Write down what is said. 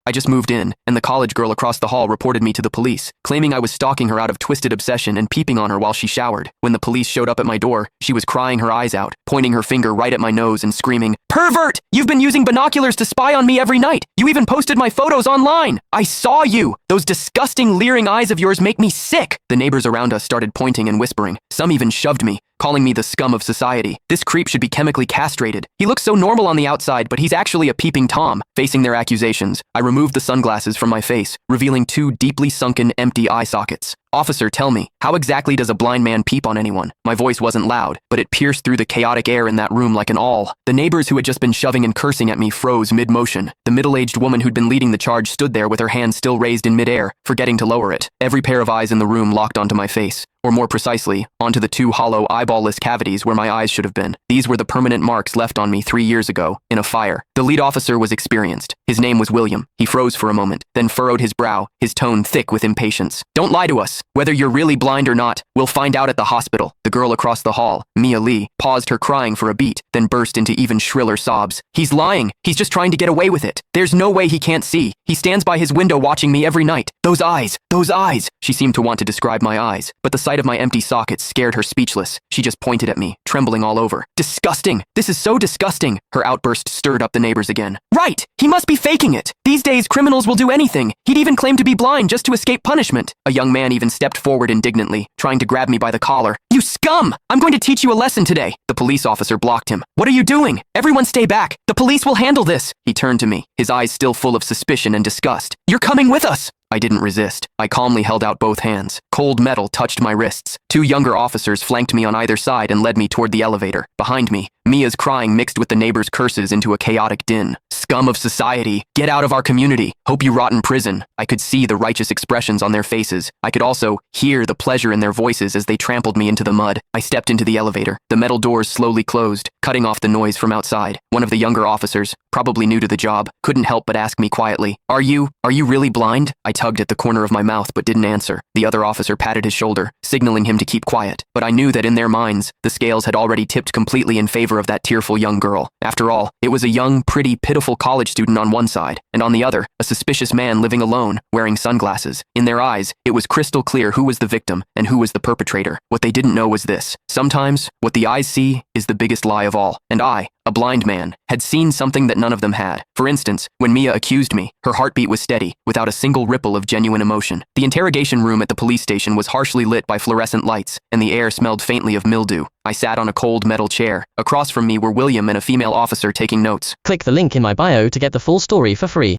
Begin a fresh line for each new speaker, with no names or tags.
I just moved in, and the college girl across the hall reported me to the police, claiming I was stalking her out of twisted obsession and peeping on her while she showered. When the police showed up at my door, she was crying her eyes out, pointing her finger right at my nose and screaming, "Pervert! You've been using binoculars to spy on me every night! You even posted my photos online! I saw you! Those disgusting, leering eyes of yours make me sick!" The neighbors around us started pointing and whispering. Some even shoved me, calling me the scum of society. This creep should be chemically castrated. He looks so normal on the outside, but he's actually a peeping Tom. Facing their accusations, I removed the sunglasses from my face, revealing two deeply sunken, empty eye sockets. "Officer, tell me, how exactly does a blind man peep on anyone?" My voice wasn't loud, but it pierced through the chaotic air in that room like an awl. The neighbors who had just been shoving and cursing at me froze mid-motion. The middle-aged woman who'd been leading the charge stood there with her hand still raised in mid-air, forgetting to lower it. Every pair of eyes in the room locked onto my face, or more precisely, onto the two hollow, eyeball-less cavities where my eyes should have been. These were the permanent marks left on me 3 years ago, in a fire. The lead officer was experienced. His name was William. He froze for a moment, then furrowed his brow, his tone thick with impatience. "Don't lie to us. Whether you're really blind or not, we'll find out at the hospital." The girl across the hall, Mia Lee, paused her crying for a beat, then burst into even shriller sobs. "He's lying. He's just trying to get away with it. There's no way he can't see. He stands by his window watching me every night. Those eyes, those eyes." She seemed to want to describe my eyes, but the sight of my empty sockets scared her speechless. She just pointed at me, trembling all over. "Disgusting! This is so disgusting!" Her outburst stirred up the neighbors again. "Right! He must be faking it! These days, criminals will do anything. He'd even claim to be blind just to escape punishment." A young man even stepped forward indignantly, trying to grab me by the collar. "You scum! I'm going to teach you a lesson today." The police officer blocked him. "What are you doing? Everyone stay back! The police will handle this!" He turned to me, his eyes still full of suspicion and disgust. "You're coming with us!" I didn't resist. I calmly held out both hands. Cold metal touched my wrists. Two younger officers flanked me on either side and led me toward the elevator. Behind me, Mia's crying mixed with the neighbors' curses into a chaotic din. "Scum of society! Get out of our community! Hope you rot in prison!" I could see the righteous expressions on their faces. I could also hear the pleasure in their voices as they trampled me into the mud. I stepped into the elevator. The metal doors slowly closed, cutting off the noise from outside. One of the younger officers, probably new to the job, couldn't help but ask me quietly, Are you really blind?" I tugged at the corner of my mouth but didn't answer. The other officer patted his shoulder, signaling him to keep quiet. But I knew that in their minds, the scales had already tipped completely in favor of that tearful young girl. After all, it was a young, pretty, pitiful college student on one side, and on the other, a suspicious man living alone, wearing sunglasses. In their eyes, it was crystal clear who was the victim and who was the perpetrator. What they didn't know was this. Sometimes, what the eyes see is the biggest lie of all. And I, a blind man, had seen something that none of them had. For instance, when Mia accused me, her heartbeat was steady, without a single ripple of genuine emotion. The interrogation room at the police station was harshly lit by fluorescent lights, and the air smelled faintly of mildew. I sat on a cold metal chair. Across from me were William and a female officer taking notes.
Click the link in my bio to get the full story for free.